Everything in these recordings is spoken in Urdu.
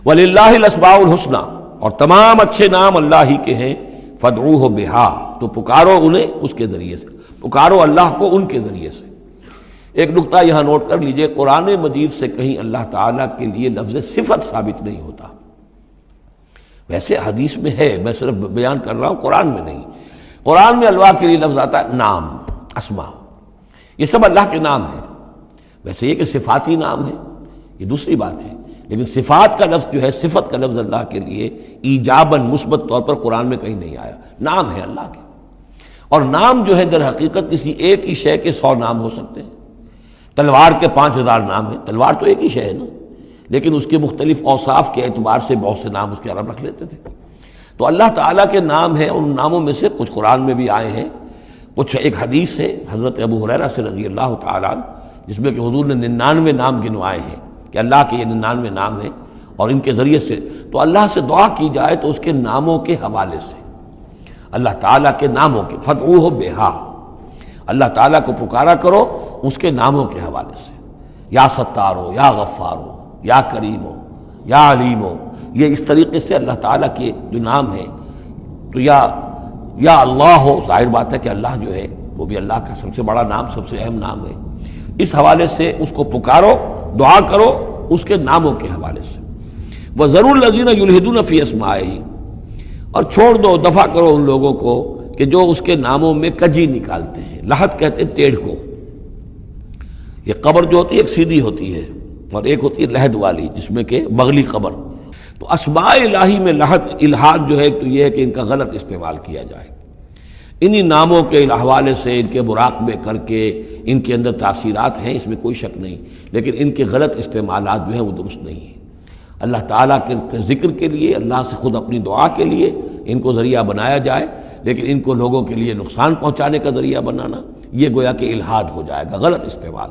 وَلِلَّهِ الْأَسْمَاءُ الْحُسْنَى، اور تمام اچھے نام اللہ ہی کے ہیں، فَادْعُوهُ بِهَا، تو پکارو انہیں اس کے ذریعے سے، پکارو اللہ کو ان کے ذریعے سے۔ ایک نقطہ یہاں نوٹ کر لیجئے، قرآن مجید سے کہیں اللہ تعالیٰ کے لیے لفظ صفت ثابت نہیں ہوتا۔ ویسے حدیث میں ہے، میں صرف بیان کر رہا ہوں، قرآن میں نہیں۔ قرآن میں اللہ کے لیے لفظ آتا ہے نام، اسما، یہ سب اللہ کے نام ہیں۔ ویسے یہ کہ صفاتی نام ہے یہ دوسری بات ہے، لیکن صفات کا لفظ جو ہے، صفت کا لفظ اللہ کے لیے ایجاباً مثبت طور پر قرآن میں کہیں نہیں آیا۔ نام ہے اللہ کے، اور نام جو ہے در حقیقت کسی ایک ہی شے کے 100 نام ہو سکتے ہیں۔ تلوار کے 5000 نام ہیں، تلوار تو ایک ہی شے ہے نا، لیکن اس کے مختلف اوصاف کے اعتبار سے بہت سے نام اس کے عرب رکھ لیتے تھے۔ تو اللہ تعالیٰ کے نام ہیں، ان ناموں میں سے کچھ قرآن میں بھی آئے ہیں، کچھ ایک حدیث ہے حضرت ابو ہریرہ سے رضی اللہ تعالیٰ عنہ، جس میں کہ حضور نے 99 نام گنوائے ہیں کہ اللہ کے یہ 99 نام ہیں، اور ان کے ذریعے سے تو اللہ سے دعا کی جائے تو اس کے ناموں کے حوالے سے، اللہ تعالیٰ کے ناموں کے، فَادْعُوهُ بِهَا، اللہ تعالیٰ کو پکارا کرو اس کے ناموں کے حوالے سے، یا ستار ہو، یا غفار ہو، یا کریم ہو، یا علیم ہو، یہ اس طریقے سے اللہ تعالیٰ کے جو نام ہیں، تو یا اللہ ہو، ظاہر بات ہے کہ اللہ جو ہے وہ بھی اللہ کا سب سے بڑا نام، سب سے اہم نام ہے، اس حوالے سے اس کو پکارو، دعا کرو اس کے ناموں کے حوالے سے۔ وَذَرُوا الَّذِينَ يُلْحِدُونَ فِي أَسْمَائِهِ، اور چھوڑ دو، دفع کرو ان لوگوں کو کہ جو اس کے ناموں میں کجی نکالتے ہیں۔ لحد کہتے ہیں ٹیڑھ کو، یہ قبر جو ہوتی ہے ایک سیدھی ہوتی ہے اور ایک ہوتی ہے لحد والی، جس میں کہ بغلی قبر۔ تو اسماء الہی میں لحد، الحاد جو ہے تو یہ ہے کہ ان کا غلط استعمال کیا جائے، انہی ناموں کے حوالے سے ان کے مراقبے کر کے ان کے اندر تاثیرات ہیں، اس میں کوئی شک نہیں، لیکن ان کے غلط استعمالات جو ہیں وہ درست نہیں ہیں۔ اللہ تعالیٰ کے ذکر کے لیے، اللہ سے خود اپنی دعا کے لیے ان کو ذریعہ بنایا جائے، لیکن ان کو لوگوں کے لیے نقصان پہنچانے کا ذریعہ بنانا، یہ گویا کہ الحاد ہو جائے گا، غلط استعمال۔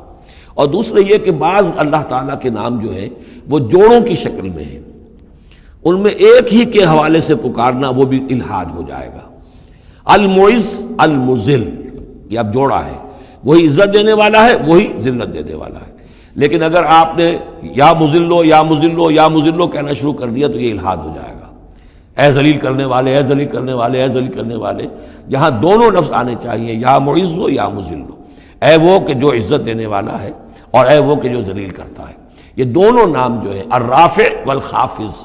اور دوسرے یہ کہ بعض اللہ تعالیٰ کے نام جو ہیں وہ جوڑوں کی شکل میں ہیں، ان میں ایک ہی کے حوالے سے پکارنا وہ بھی الحاد ہو جائے گا۔ المعز، المذل، یہ اب جوڑا ہے، وہی عزت دینے والا ہے، وہی ذلت دینے والا ہے، لیکن اگر آپ نے یا مذلو یا مذلو یا مذلو کہنا شروع کر دیا تو یہ الحاد ہو جائے گا۔ اے ذلیل کرنے والے، اے ذلیل کرنے والے، اے ذلیل کرنے والے، جہاں دونوں لفظ آنے چاہیے، یا معز ہو یا مذل ہو، اے وہ کہ جو عزت دینے والا ہے اور اے وہ کہ جو ذلیل کرتا ہے۔ یہ دونوں نام جو ہے الرافع والخافض،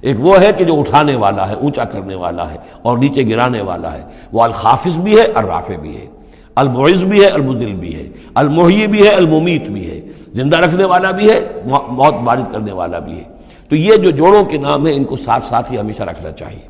ایک وہ ہے کہ جو اٹھانے والا ہے، اونچا کرنے والا ہے اور نیچے گرانے والا ہے، وہ الخافض بھی ہے، الرافع بھی ہے، المعز بھی ہے، المذل بھی ہے، المحیی بھی ہے، الممیت بھی ہے، زندہ رکھنے والا بھی ہے، موت وارد کرنے والا بھی ہے۔ تو یہ جو جوڑوں کے نام ہیں ان کو ساتھ ساتھ ہی ہمیشہ رکھنا چاہیے۔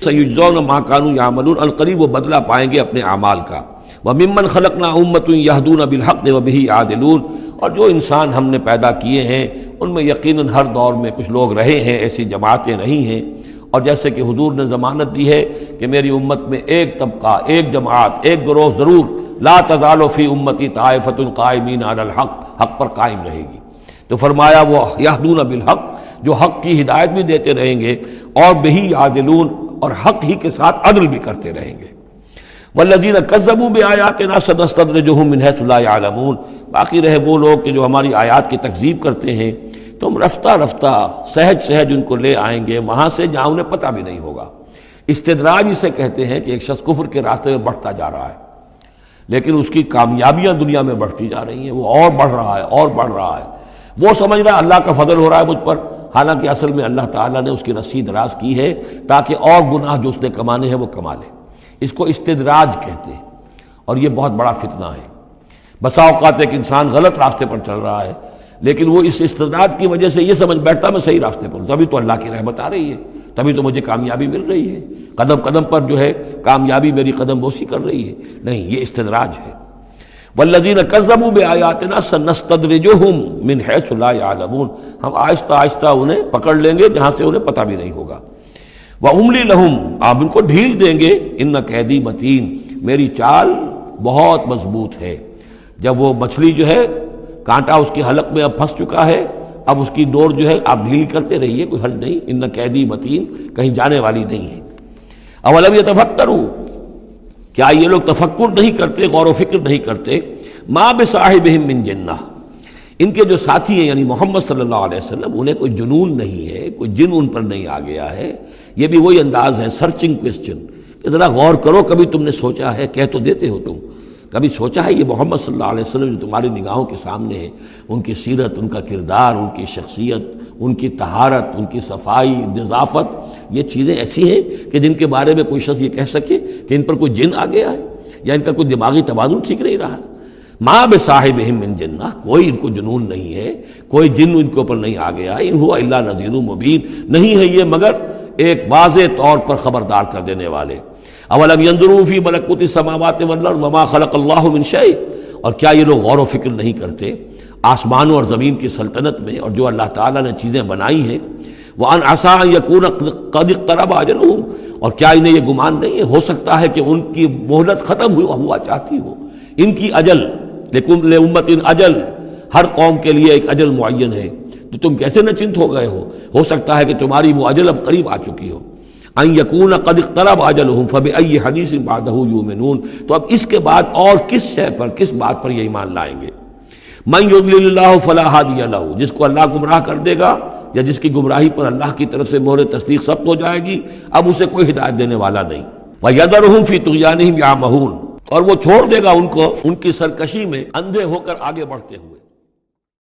سَيُجْزَوْنَ مَا كَانُوا يَعْمَلُونَ، القریب وہ بدلہ پائیں گے اپنے اعمال کا۔ وَمِمَّنْ خَلَقْنَا أُمَّةٌ يَهْدُونَ بِالْحَقِّ وَبِهِ يَعْدِلُونَ، اور جو انسان ہم نے پیدا کیے ہیں ان میں یقیناً ہر دور میں کچھ لوگ رہے ہیں، ایسی جماعتیں رہی ہیں، اور جیسے کہ حضور نے ضمانت دی ہے کہ میری امت میں ایک طبقہ، ایک جماعت، ایک گروہ ضرور، لا تزال فی امتی طائفۃ قائمین علی الحق، حق پر قائم رہے گی۔ تو فرمایا وہ یہدون بالحق، جو حق کی ہدایت بھی دیتے رہیں گے، اور بہی یعدلون، اور حق ہی کے ساتھ عدل بھی کرتے رہیں گے۔ والذین کذبوا بآیاتنا سنستدرجهم من حیث لا یعلمون، باقی رہے وہ لوگ کہ جو ہماری آیات کی تکذیب کرتے ہیں تو ہم رفتہ رفتہ سہج سہج ان کو لے آئیں گے وہاں سے جہاں انہیں پتہ بھی نہیں ہوگا۔ استدراج اسے کہتے ہیں کہ ایک شخص کفر کے راستے میں بڑھتا جا رہا ہے، لیکن اس کی کامیابیاں دنیا میں بڑھتی جا رہی ہیں، وہ اور بڑھ رہا ہے اور بڑھ رہا ہے، وہ سمجھ رہا ہے اللہ کا فضل ہو رہا ہے مجھ پر، حالانکہ اصل میں اللہ تعالیٰ نے اس کی رسی دراز کی ہے تاکہ اور گناہ جو اس نے کمانے ہیں وہ کما لے۔ اس کو استدراج کہتے ہیں، اور یہ بہت بڑا فتنہ ہے۔ بسا اوقات ایک انسان غلط راستے پر چل رہا ہے، لیکن وہ اس استدراج کی وجہ سے یہ سمجھ بیٹھتا میں صحیح راستے پر ہوں، تبھی تو اللہ کی رحمت آ رہی ہے، تبھی تو مجھے کامیابی مل رہی ہے، قدم قدم پر جو ہے کامیابی میری قدم بوسی کر رہی ہے۔ نہیں، یہ استدراج ہے۔ والذین کذبوا بآیاتنا سنستدرجهم من حیث لا یعلمون، ہم آہستہ آہستہ انہیں پکڑ لیں گے جہاں سے انہیں پتہ بھی نہیں ہوگا۔ وَأُمْلِي لَهُمْ، آپ ان کو ڈھیل دیں گے، ان قیدی متین، میری چال بہت مضبوط ہے۔ جب وہ مچھلی جو ہے کانٹا اس کی حلق میں اب پھنس چکا ہے، اب اس کی ڈور جو ہے آپ ڈھیل کرتے رہیے، کوئی حل نہیں، ان قیدی متین، کہیں جانے والی نہیں ہے۔ اولم یتفکروا، کیا یہ لوگ تفکر نہیں کرتے، غور و فکر نہیں کرتے؟ ما بصاحبہم من جنہ، ان کے جو ساتھی ہیں یعنی محمد صلی اللہ علیہ وسلم، انہیں کوئی جنون نہیں ہے، کوئی جن ان پر نہیں آ گیا ہے. یہ بھی وہی انداز ہے سرچنگ کویسچن کہ ذرا غور کرو، کبھی تم نے سوچا ہے، کہہ تو دیتے ہو تم، کبھی سوچا ہے یہ محمد صلی اللہ علیہ وسلم جو تمہاری نگاہوں کے سامنے ہے، ان کی سیرت، ان کا کردار، ان کی شخصیت، ان کی طہارت، ان کی صفائی، نظافت، یہ چیزیں ایسی ہیں کہ جن کے بارے میں کوئی شخص یہ کہہ سکے کہ ان پر کوئی جن آ گیا ہے یا ان کا کوئی دماغی توازن ٹھیک نہیں رہا. ما بصاحبہم من جنہ، کوئی ان کو جنون نہیں ہے، کوئی جن ان کے اوپر نہیں آ گیا. ان ہوا الا نذیر مبین، نہیں ہے یہ مگر ایک واضح طور پر خبردار کر دینے والے. اولم ينظروا فی ملکوت السماوات والارض وما خلق اللہ من شیء، اور کیا یہ لوگ غور و فکر نہیں کرتے آسمانوں اور زمین کی سلطنت میں اور جو اللہ تعالیٰ نے چیزیں بنائی ہیں. وَأَنْ عَسَىٰ أَنْ يَكُونَ قَدِ اقْتَرَبَ أَجَلُهُمْ، اور کیا انہیں یہ گمان نہیں ہے، ہو سکتا ہے کہ ان کی مہلت ختم ہوا چاہتی ہو، ان کی اجل، لِكُلِّ أُمَّةٍ اجل، ہر قوم کے لیے ایک اجل معین ہے، تو تم کیسے نچنت ہو گئے ہو سکتا ہے کہ تمہاری وہ اجل اب قریب آ چکی ہو. ان یکون قد اقترب اجلہم فبأی حدیث بعدہ یؤمنون، تو اب اس کے بعد اور کس شے پر، کس بات پر یہ ایمان لائیں گے. من یضلل اللہ فلا ہادی لہ، جس کو اللہ گمراہ کر دے گا یا جس کی گمراہی پر اللہ کی طرف سے مہر تصدیق ثبت ہو جائے گی، اب اسے کوئی ہدایت دینے والا نہیں. وَيَذَرُهُمْ فِي طُغْيَانِهِمْ يَعْمَهُونَ، اور وہ چھوڑ دے گا ان کو ان کی سرکشی میں اندھے ہو کر آگے بڑھتے ہوئے.